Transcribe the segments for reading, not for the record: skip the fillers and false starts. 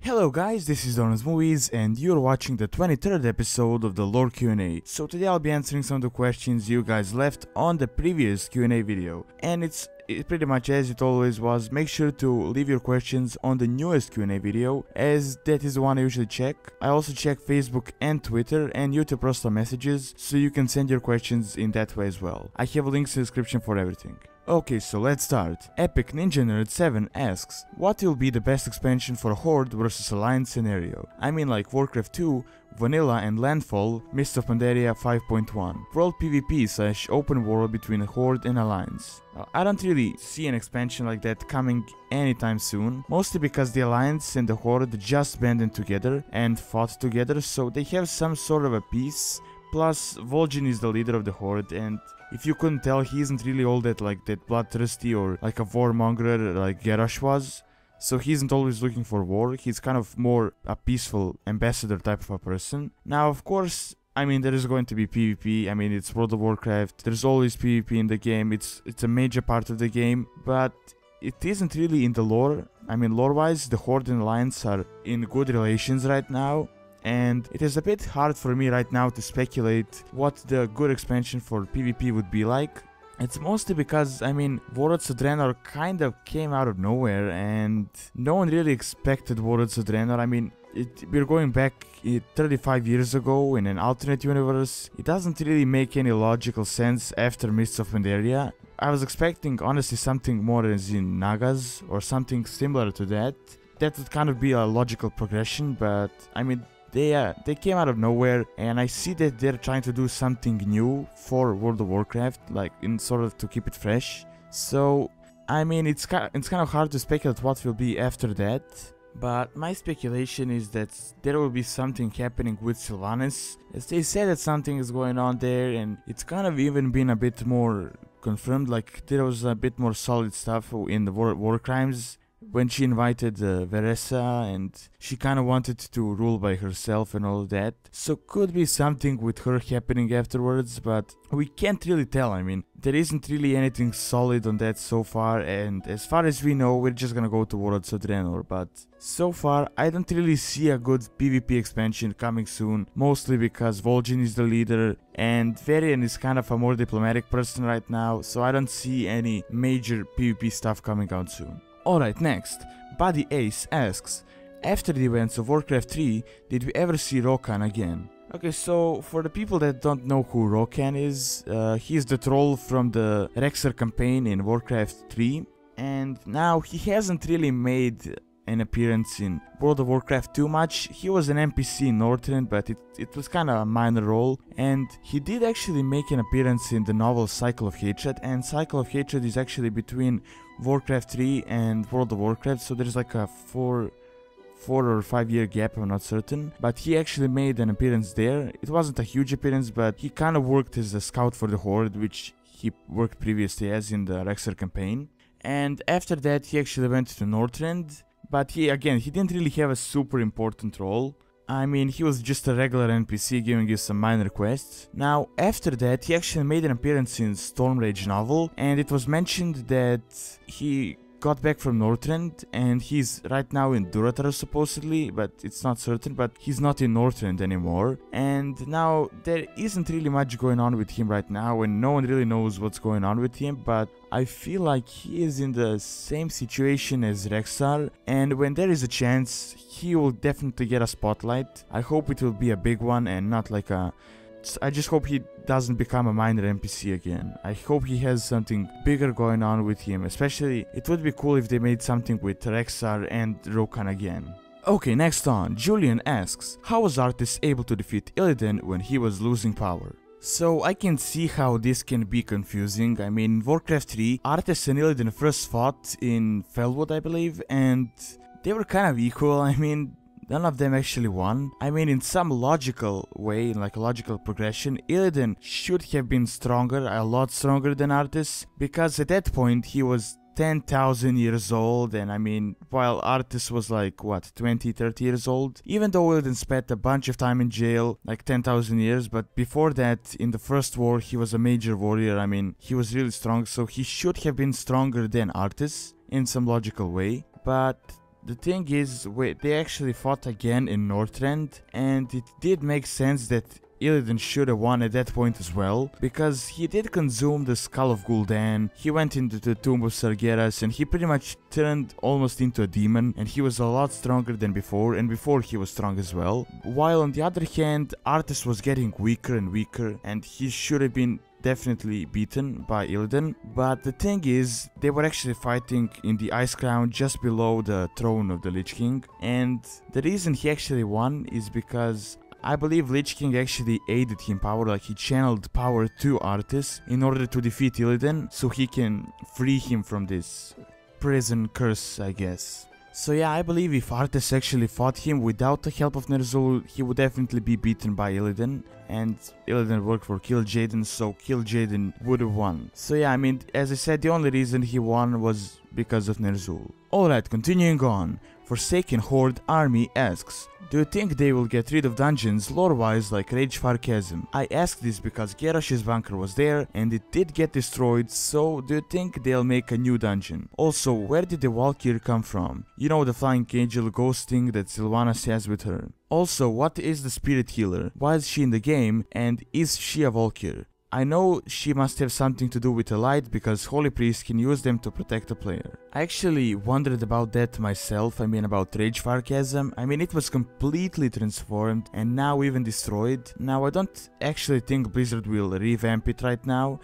Hello guys, this is Doronsmovies and you're watching the 23rd episode of the lore Q&A. So today I'll be answering some of the questions you guys left on the previous Q&A video. And it's pretty much as it always was. Make sure to leave your questions on the newest Q&A video, as that is the one I usually check. I also check Facebook and Twitter and YouTube personal messages, so you can send your questions in that way as well. I have links in the description for everything. Okay, so let's start. Epic Ninja Nerd 7 asks, what will be the best expansion for Horde versus Alliance scenario? I mean like Warcraft 2, Vanilla and Landfall, Mist of Pandaria 5.1. World PvP / open world between Horde and Alliance. I don't really see an expansion like that coming anytime soon, mostly because the Alliance and the Horde just banded together and fought together, so they have some sort of a peace. Plus, Vol'jin is the leader of the Horde, and if you couldn't tell, he isn't really all that bloodthirsty or like a warmonger like Garrosh was. So he isn't always looking for war, he's kind of more a peaceful ambassador type of a person. Now, of course, I mean, there is going to be PvP, I mean, it's World of Warcraft, there's always PvP in the game, it's a major part of the game, but it isn't really in the lore. I mean, lore-wise, the Horde and Alliance are in good relations right now. And it is a bit hard for me right now to speculate what the good expansion for PvP would be like. It's mostly because, I mean, Warlords of Draenor kind of came out of nowhere and no one really expected Warlords of Draenor. I mean, we're going back 35 years ago in an alternate universe. It doesn't really make any logical sense after Mists of Pandaria. I was expecting, honestly, something more as in Nagas or something similar to that. That would kind of be a logical progression, but I mean, they came out of nowhere, and I see that they're trying to do something new for World of Warcraft, like in sort of to keep it fresh. So, I mean, it's kind of hard to speculate what will be after that. But my speculation is that there will be something happening with Sylvanas, as they said that something is going on there, and it's kind of even been a bit more confirmed, like there was a bit more solid stuff in the war crimes. When she invited Veressa and she kind of wanted to rule by herself and all of that. So could be something with her happening afterwards, but we can't really tell. I mean, there isn't really anything solid on that so far, and as far as we know, we're just gonna go to Warlords of Draenor. But so far, I don't really see a good PvP expansion coming soon, mostly because Vol'jin is the leader and Varian is kind of a more diplomatic person right now, so I don't see any major PvP stuff coming out soon. Alright, next, Buddy Ace asks, after the events of Warcraft 3, did we ever see Rohkan again? Okay, so for the people that don't know who Rohkan is, he's the troll from the Ragefire campaign in Warcraft 3, and now he hasn't really made an appearance in World of Warcraft too much. He was an NPC in Northrend, but it was kind of a minor role, and he did actually make an appearance in the novel Cycle of Hatred, and Cycle of Hatred is actually between Warcraft 3 and World of Warcraft, so there's like a 4 or 5 year gap, I'm not certain, but he actually made an appearance there. It wasn't a huge appearance, but he kind of worked as a scout for the Horde, which he worked previously as in the Ragefire campaign. And after that he actually went to Northrend, but he didn't really have a super important role. I mean, he was just a regular NPC giving you some minor quests. Now, after that, he actually made an appearance in Stormrage novel, and it was mentioned that he got back from Northrend, and he's right now in Durotar supposedly, but it's not certain, but he's not in Northrend anymore. And now, there isn't really much going on with him right now, and no one really knows what's going on with him, but I feel like he is in the same situation as Rexar, and when there is a chance, he will definitely get a spotlight. I hope it will be a big one and not like I just hope he doesn't become a minor NPC again. I hope he has something bigger going on with him, especially it would be cool if they made something with Rexar and Rohkan again. Okay, next on, Julian asks, how was Arthas able to defeat Illidan when he was losing power? So I can see how this can be confusing. I mean, in Warcraft 3, Arthas and Illidan first fought in Felwood, I believe, and they were kind of equal. I mean, none of them actually won. I mean, in some logical way, like a logical progression, Illidan should have been stronger, a lot stronger than Arthas, because at that point he was 10,000 years old, and I mean, while Arthas was like, what, 20-30 years old? Even though Illidan spent a bunch of time in jail, like 10,000 years, but before that, in the first war, he was a major warrior. I mean, he was really strong, so he should have been stronger than Arthas in some logical way, but the thing is, they actually fought again in Northrend, and it did make sense that Illidan should have won at that point as well, because he did consume the Skull of Gul'dan, he went into the Tomb of Sargeras, and he pretty much turned almost into a demon, and he was a lot stronger than before, and before he was strong as well. While on the other hand, Arthas was getting weaker and weaker, and he should have been definitely beaten by Illidan, but the thing is, they were actually fighting in the Ice Crown just below the throne of the Lich King, and the reason he actually won is because I believe Lich King actually aided him power, like he channeled power to Arthas in order to defeat Illidan, so he can free him from this prison curse, I guess. So yeah, I believe if Arthas actually fought him without the help of Ner'zhul, he would definitely be beaten by Illidan, and Illidan worked for Kil'jaeden, so Kil'jaeden would have won. So yeah, I mean, as I said, the only reason he won was because of Ner'zhul. Alright, continuing on. Forsaken Horde Army asks, do you think they will get rid of dungeons lore-wise like Ragefire Chasm? I ask this because Garrosh's bunker was there and it did get destroyed, so do you think they'll make a new dungeon? Also, where did the Val'Kyr come from? You know, the flying angel ghost thing that Sylvanas has with her. Also, what is the spirit healer? Why is she in the game, and is she a Val'Kyr? I know she must have something to do with the light, because Holy Priest can use them to protect the player. I actually wondered about that myself, I mean about Ragefire Chasm. I mean, it was completely transformed and now even destroyed. Now I don't actually think Blizzard will revamp it right now,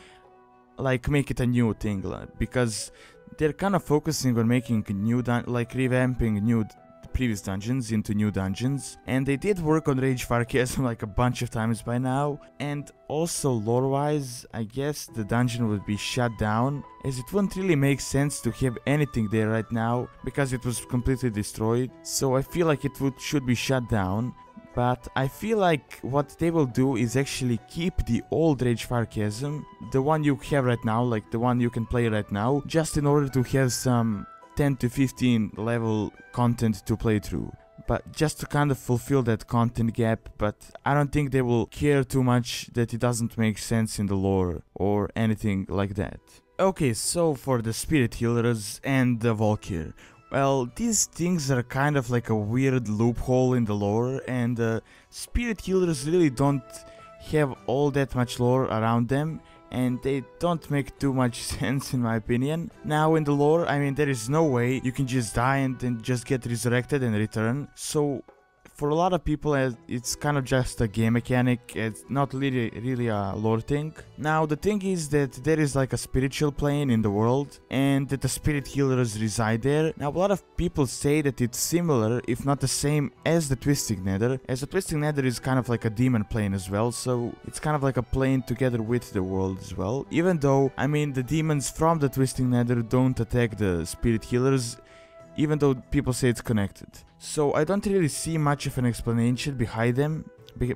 like make it a new thing, because they're kind of focusing on making new revamping new previous dungeons into new dungeons, and they did work on Ragefire Chasm like a bunch of times by now. And also lore wise, I guess the dungeon would be shut down, as it wouldn't really make sense to have anything there right now because it was completely destroyed. So I feel like it should be shut down. But I feel like what they will do is actually keep the old Ragefire Chasm, the one you have right now, like the one you can play right now, just in order to have some 10 to 15 level content to play through, but just to kind of fulfill that content gap. But I don't think they will care too much that it doesn't make sense in the lore or anything like that. Okay, so for the spirit healers and the Val'Kyr, well, these things are kind of like a weird loophole in the lore, and spirit healers really don't have all that much lore around them, and they don't make too much sense in my opinion. Now in the lore, I mean, there is no way you can just die and then just get resurrected and return, so for a lot of people it's kind of just a game mechanic, it's not really a lore thing. Now the thing is that there is like a spiritual plane in the world, and that the spirit healers reside there. Now a lot of people say that it's similar, if not the same, as the Twisting Nether, as the Twisting Nether is kind of like a demon plane as well, so it's kind of like a plane together with the world as well. Even though, I mean, the demons from the Twisting Nether don't attack the spirit healers, even though people say it's connected. So I don't really see much of an explanation behind them,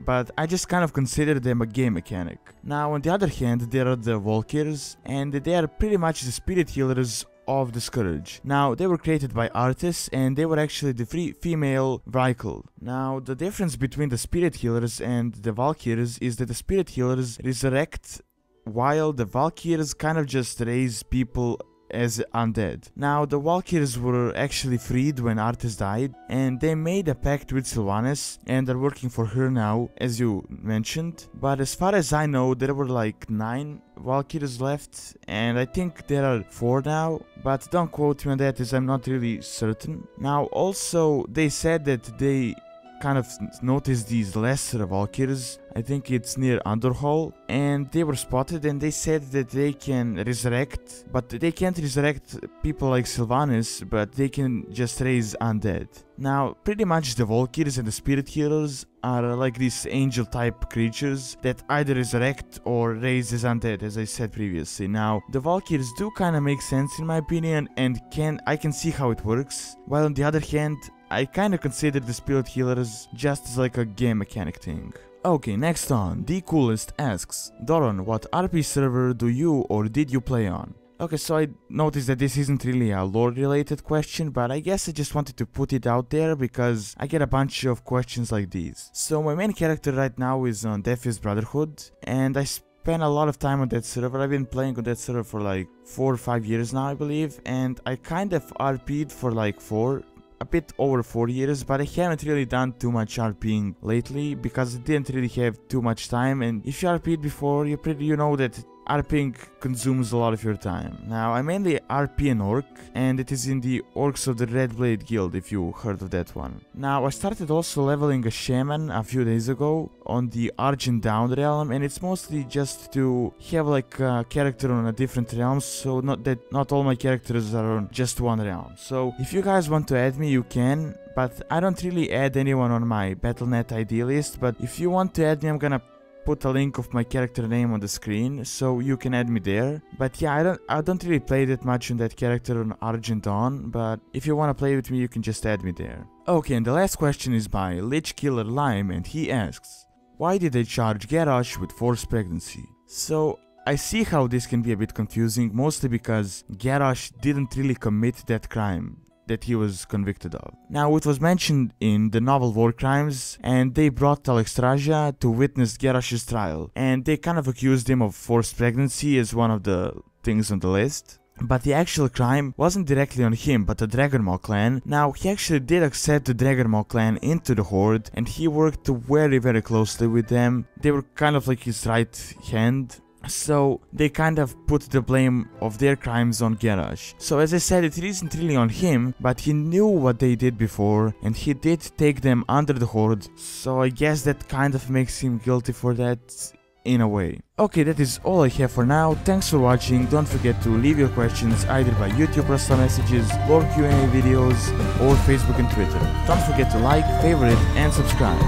but I just kind of consider them a game mechanic. Now on the other hand, there are the Val'Kyrs, and they are pretty much the spirit healers of the Scourge. Now they were created by Arthas, and they were actually the female vehicle. Now the difference between the spirit healers and the Val'Kyrs is that the spirit healers resurrect, while the Val'Kyrs kind of just raise people as undead. Now the Val'Kyrs were actually freed when Arthas died, and they made a pact with Sylvanas and are working for her now, as you mentioned. But as far as I know, there were like 9 Val'Kyrs left, and I think there are 4 now, but don't quote me on that as I'm not really certain. Now also they said that they kind of noticed these lesser Val'Kyrs, I think it's near Underhall, and they were spotted, and they said that they can resurrect, but they can't resurrect people like Sylvanas, but they can just raise undead. Now pretty much the Val'Kyrs and the spirit healers are like these angel type creatures that either resurrect or raise as undead, as I said previously. Now the Val'Kyrs do kind of make sense in my opinion, and I can see how it works, while on the other hand I kinda consider the spirit healers just as like a game mechanic thing. Okay, next on, TheCoolest asks, Doron, what RP server do you or did you play on? Okay, so I noticed that this isn't really a lore related question, but I guess I just wanted to put it out there because I get a bunch of questions like these. So my main character right now is on Death's Brotherhood, and I spent a lot of time on that server. I've been playing on that server for like 4 or 5 years now, I believe, and I kind of RP'd for like 4. a bit over 4 years, but I haven't really done too much RPing lately because I didn't really have too much time, and if you RP'd before, you know that RPing consumes a lot of your time. Now, I mainly RP an orc, and it is in the Orcs of the Red Blade Guild, if you heard of that one. Now, I started also leveling a shaman a few days ago on the Argent Down realm, and it's mostly just to have like a character on a different realm, so not all my characters are on just one realm. So, if you guys want to add me, you can, but I don't really add anyone on my Battle.net ID list, but if you want to add me, I'm gonna put a link of my character name on the screen, so you can add me there. But yeah, I don't really play that much on that character on Argent Dawn, but if you wanna play with me, you can just add me there. Okay, and the last question is by Lich Killer Lime, and he asks, why did they charge Garrosh with forced pregnancy? So, I see how this can be a bit confusing, mostly because Garrosh didn't really commit that crime that he was convicted of. Now, it was mentioned in the novel War Crimes, and they brought Alexstrasza to witness Garrosh's trial, and they kind of accused him of forced pregnancy as one of the things on the list. But the actual crime wasn't directly on him, but the Dragonmaw clan. Now, he actually did accept the Dragonmaw clan into the Horde, and he worked very closely with them. They were kind of like his right hand. So they kind of put the blame of their crimes on Garrosh. So as I said, it isn't really on him, but he knew what they did before, and he did take them under the Horde, so I guess that kind of makes him guilty for that in a way. Okay, that is all I have for now. Thanks for watching. Don't forget to leave your questions either by YouTube personal messages, Lore Q&A videos, or Facebook and Twitter. Don't forget to like, favorite, and subscribe.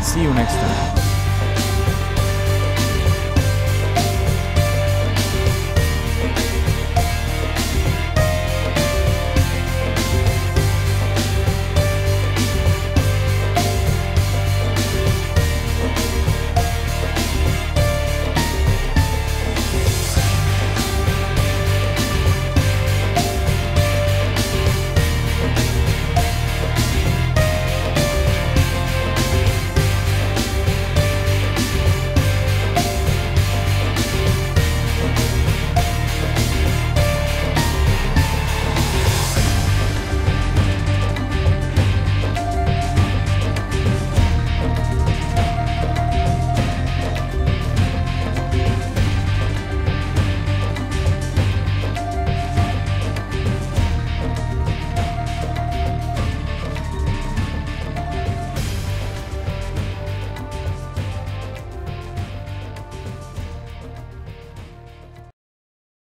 See you next time.